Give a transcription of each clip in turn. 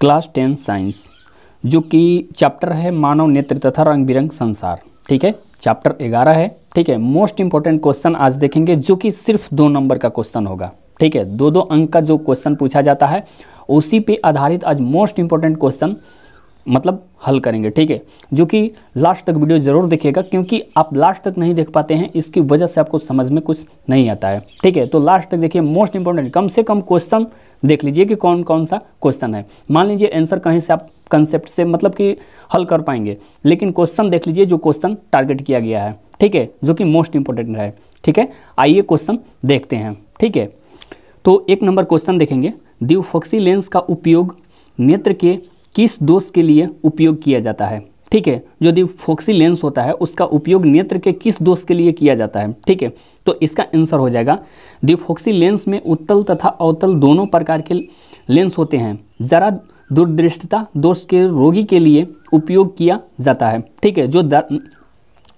Class 10 science, जो कि chapter है मानव नेत्र तथा रंग बिरंग संसार। ठीक है, चैप्टर 11 है। ठीक है, मोस्ट इंपॉर्टेंट क्वेश्चन आज देखेंगे, जो कि सिर्फ 2 नंबर का क्वेश्चन होगा। ठीक है, 2 अंक का जो क्वेश्चन पूछा जाता है उसी पे आधारित आज मोस्ट इंपॉर्टेंट क्वेश्चन मतलब हल करेंगे। ठीक है, जो कि लास्ट तक वीडियो ज़रूर देखिएगा, क्योंकि आप लास्ट तक नहीं देख पाते हैं, इसकी वजह से आपको समझ में कुछ नहीं आता है। ठीक है, तो लास्ट तक देखिए, मोस्ट इंपॉर्टेंट कम से कम क्वेश्चन देख लीजिए कि कौन कौन सा क्वेश्चन है। मान लीजिए आंसर कहीं से आप कंसेप्ट से मतलब कि हल कर पाएंगे, लेकिन क्वेश्चन देख लीजिए जो क्वेश्चन टारगेट किया गया है। ठीक है, जो कि मोस्ट इंपॉर्टेंट है। ठीक है, आइए क्वेश्चन देखते हैं। ठीक है, तो 1 नंबर क्वेश्चन देखेंगे, द्विफोक्सी लेंस का उपयोग नेत्र के किस दोष के लिए उपयोग किया जाता है। ठीक है, जो द्विफोक्सी लेंस होता है उसका उपयोग नेत्र के किस दोष के लिए किया जाता है। ठीक है, तो इसका आंसर हो जाएगा, द्विफोक्सी लेंस में उत्तल तथा अवतल दोनों प्रकार के लेंस होते हैं। जरा दूरदृष्टता दोष के रोगी के लिए उपयोग किया जाता है। ठीक है, जो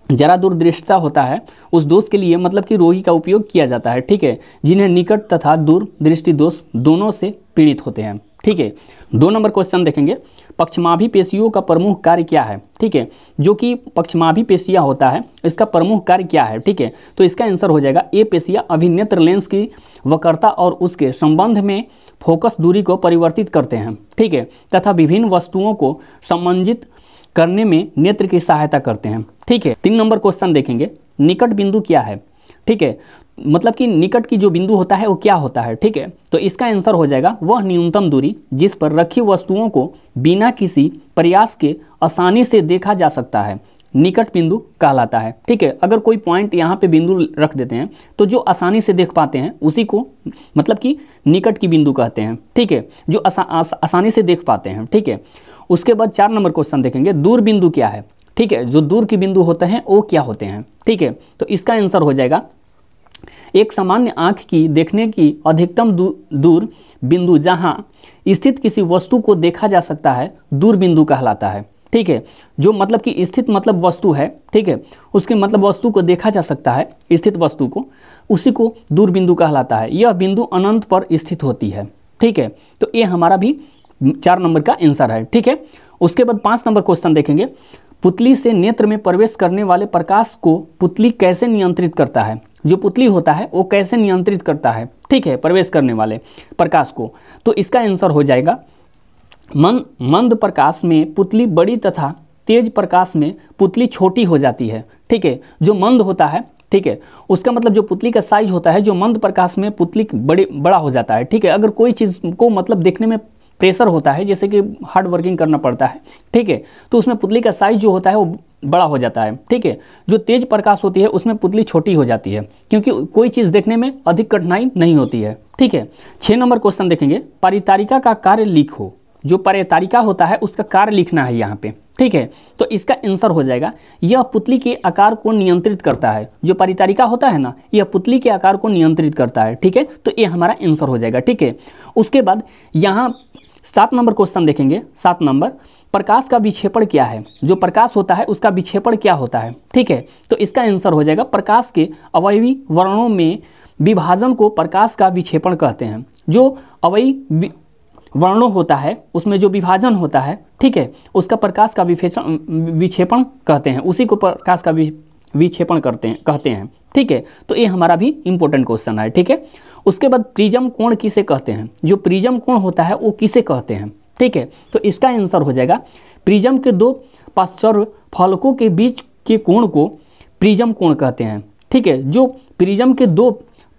जरा दूरदृष्टता होता है उस दोष के लिए मतलब कि रोगी का उपयोग किया जाता है। ठीक है, जिन्हें निकट तथा दूर दृष्टि दोष दोनों से पीड़ित होते हैं। ठीक है, 2 नंबर क्वेश्चन देखेंगे, पक्षमाभी पेशियों का प्रमुख कार्य क्या है। ठीक है, जो कि पक्षमाभी पेशियां होता है इसका प्रमुख कार्य क्या है। ठीक है, तो इसका आंसर हो जाएगा, ये पेशियां अभिनेत्र लेंस की वक्रता और उसके संबंध में फोकस दूरी को परिवर्तित करते हैं। ठीक है, तथा विभिन्न वस्तुओं को समंजित करने में नेत्र की सहायता करते हैं। ठीक है, 3 नंबर क्वेश्चन देखेंगे, निकट बिंदु क्या है। ठीक है, मतलब कि निकट की जो बिंदु होता है वो क्या होता है। ठीक है, तो इसका आंसर हो जाएगा, वह न्यूनतम दूरी जिस पर रखी वस्तुओं को बिना किसी प्रयास के आसानी से देखा जा सकता है, निकट बिंदु कहलाता है। ठीक है, अगर कोई पॉइंट यहाँ पे बिंदु रख देते हैं तो जो आसानी से देख पाते हैं उसी को मतलब कि निकट की बिंदु कहते हैं। ठीक है, जो आसानी से देख पाते हैं। ठीक है, उसके बाद 4 नंबर क्वेश्चन देखेंगे, दूर बिंदु क्या है। ठीक है, जो दूर के बिंदु होते हैं वो क्या होते हैं। ठीक है, तो इसका आंसर हो जाएगा, एक सामान्य आंख की देखने की अधिकतम दूर बिंदु जहां स्थित किसी वस्तु को देखा जा सकता है दूर बिंदु कहलाता है। ठीक है, जो मतलब कि स्थित मतलब वस्तु है। ठीक है, उसके मतलब वस्तु को देखा जा सकता है, स्थित वस्तु को, उसी को दूर बिंदु कहलाता है। यह बिंदु अनंत पर स्थित होती है। ठीक है, तो ये हमारा भी 4 नंबर का आंसर है। ठीक है, उसके बाद 5 नंबर क्वेश्चन देखेंगे, पुतली से नेत्र में प्रवेश करने वाले प्रकाश को पुतली कैसे नियंत्रित करता है। जो पुतली होता है वो कैसे नियंत्रित करता है। ठीक है, प्रवेश करने वाले प्रकाश को, तो इसका आंसर हो जाएगा, मंद प्रकाश में पुतली बड़ी तथा तेज प्रकाश में पुतली छोटी हो जाती है। ठीक है, जो मंद होता है, ठीक है, उसका मतलब जो पुतली का साइज होता है, जो मंद प्रकाश में पुतली बड़ा हो जाता है। ठीक है, अगर कोई चीज़ को मतलब देखने में प्रेशर होता है, जैसे कि हार्ड वर्किंग करना पड़ता है, ठीक है, तो उसमें पुतली का साइज जो होता है वो बड़ा हो जाता है। ठीक है, जो तेज प्रकाश होती है उसमें पुतली छोटी हो जाती है, क्योंकि कोई चीज़ देखने में अधिक कठिनाई नहीं होती है। ठीक है, 6 नंबर क्वेश्चन देखेंगे, परितारिका का कार्य लिखो। जो परितारिका होता है उसका कार्य लिखना है यहाँ पे। ठीक है, तो इसका आंसर हो जाएगा, यह पुतली के आकार को नियंत्रित करता है। जो परितारिका होता है ना, यह पुतली के आकार को नियंत्रित करता है। ठीक है, तो ये हमारा आंसर हो जाएगा। ठीक है, उसके बाद यहाँ 7 नंबर क्वेश्चन देखेंगे, 7 नंबर, प्रकाश का विक्षेपण क्या है। जो प्रकाश होता है उसका विक्षेपण क्या होता है। ठीक है, तो इसका आंसर हो जाएगा, प्रकाश के अवयवी वर्णों में विभाजन को प्रकाश का विक्षेपण कहते हैं। जो अवयवी वर्णों होता है उसमें जो विभाजन होता है, ठीक है, उसका प्रकाश का विक्षेपण कहते हैं, उसी को प्रकाश का विक्षेपण कहते हैं। ठीक है, तो ये हमारा भी इंपॉर्टेंट क्वेश्चन है। ठीक है, उसके बाद प्रिज्म कोण किसे कहते हैं। जो प्रिज्म कोण होता है वो किसे कहते हैं। ठीक है, तो इसका आंसर हो जाएगा, प्रिज्म के 2 पार्श्व फलकों के बीच के कोण को प्रिज्म कोण कहते हैं। ठीक है, जो प्रिज्म के 2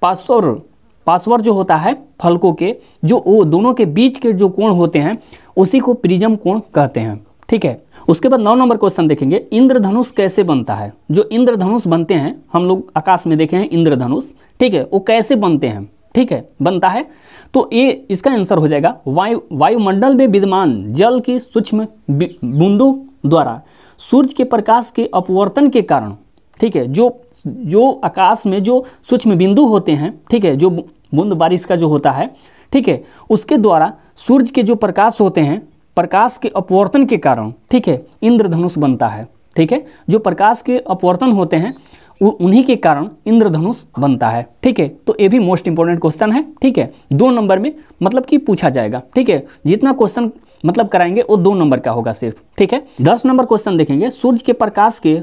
पार्श्व जो होता है फलकों के, जो वो दोनों के बीच के जो कोण होते हैं उसी को प्रिज्म कोण कहते हैं। ठीक है, उसके बाद 9 नंबर क्वेश्चन देखेंगे, इंद्रधनुष कैसे बनता है। जो इंद्रधनुष बनते हैं, हम लोग आकाश में देखे हैं इंद्रधनुष, ठीक है, वो कैसे बनते हैं। ठीक है, बनता है, तो ये इसका आंसर हो जाएगा, वायुमंडल में विद्यमान जल की सूक्ष्म बूंदों द्वारा सूर्य के प्रकाश के अपवर्तन के कारण। ठीक है, जो आकाश में जो सूक्ष्म बिंदु होते हैं, ठीक है, जो बूंद बारिश का जो होता है, ठीक है, उसके द्वारा सूर्य के जो प्रकाश होते हैं, प्रकाश के अपवर्तन के कारण, ठीक है, इंद्रधनुष बनता है। ठीक है, जो प्रकाश के अपवर्तन होते हैं उन्हीं के कारण इंद्रधनुष बनता है। ठीक है, तो ये भी मोस्ट इंपॉर्टेंट क्वेश्चन है। ठीक है, 2 नंबर में मतलब कि पूछा जाएगा। ठीक है, जितना क्वेश्चन मतलब कराएंगे वो 2 नंबर का होगा सिर्फ। ठीक है, 10 नंबर क्वेश्चन देखेंगे, सूर्य के प्रकाश के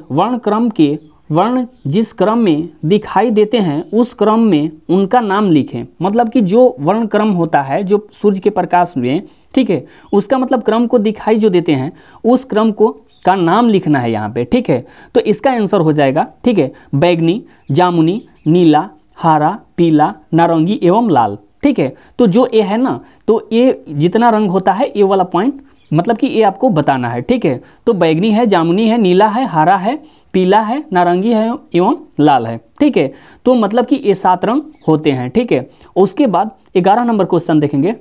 वर्ण जिस क्रम में दिखाई देते हैं उस क्रम में उनका नाम लिखें। मतलब कि जो वर्ण क्रम होता है जो सूर्य के प्रकाश में, ठीक है, उसका मतलब क्रम को दिखाई जो देते हैं उस क्रम को का नाम लिखना है यहाँ पे। ठीक है, तो इसका आंसर हो जाएगा, ठीक है, बैगनी, जामुनी, नीला, हरा, पीला, नारंगी एवं लाल। ठीक है, तो जो ये है ना, तो ये जितना रंग होता है ये वाला पॉइंट मतलब कि ये आपको बताना है। ठीक है, तो बैगनी है, जामुनी है, नीला है, हरा है, पीला है, नारंगी है एवं लाल है। ठीक है, तो मतलब कि ये 7 रंग होते हैं। ठीक है, उसके बाद 11 नंबर क्वेश्चन देखेंगे,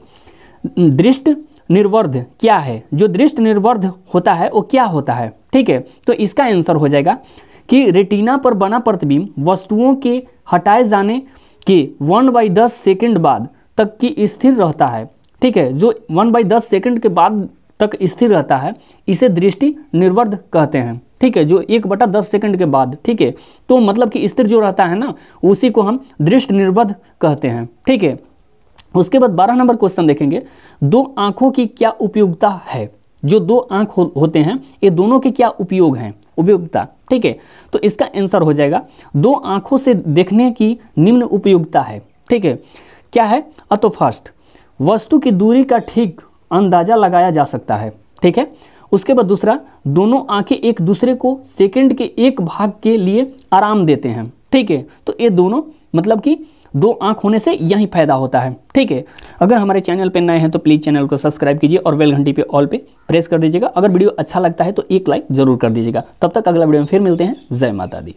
दृष्टि निर्वर्ध क्या है? जो दृष्टि निर्वर्ध होता है वो क्या होता है? ठीक है, तो इसका आंसर हो जाएगा कि रेटिना पर बना प्रतिबिंब वस्तुओं के हटाए जाने के 1/10 सेकंड बाद तक की स्थिर रहता है। ठीक है, जो 1/10 सेकंड के बाद तक स्थिर रहता है इसे दृष्टि निर्वर्ध कहते हैं। ठीक है, जो 1/10 सेकंड के बाद, ठीक है, तो मतलब कि स्थिर जो रहता है ना उसी को हम दृष्टि निर्वर्ध कहते हैं। ठीक है, उसके बाद 12 नंबर क्वेश्चन देखेंगे, 2 आंखों की क्या उपयोगिता है? जो 2 आंख होते हैं ये दोनों के क्या उपयोग हैं, उपयोगिता। ठीक है, तो इसका आंसर हो जाएगा 2 आंखों से देखने की निम्न उपयोगिता है। ठीक है, क्या है? तो फर्स्ट, वस्तु की दूरी का ठीक अंदाजा लगाया जा सकता है। ठीक है, उसके बाद दूसरा, दोनों आंखें एक दूसरे को सेकंड के 1 भाग के लिए आराम देते हैं। ठीक है, तो ये दोनों मतलब कि 2 आंख होने से यही फायदा होता है। ठीक है, अगर हमारे चैनल पे नए हैं तो प्लीज़ चैनल को सब्सक्राइब कीजिए और बेल घंटी पे ऑल पे प्रेस कर दीजिएगा। अगर वीडियो अच्छा लगता है तो एक लाइक जरूर कर दीजिएगा। तब तक अगला वीडियो में फिर मिलते हैं। जय माता दी।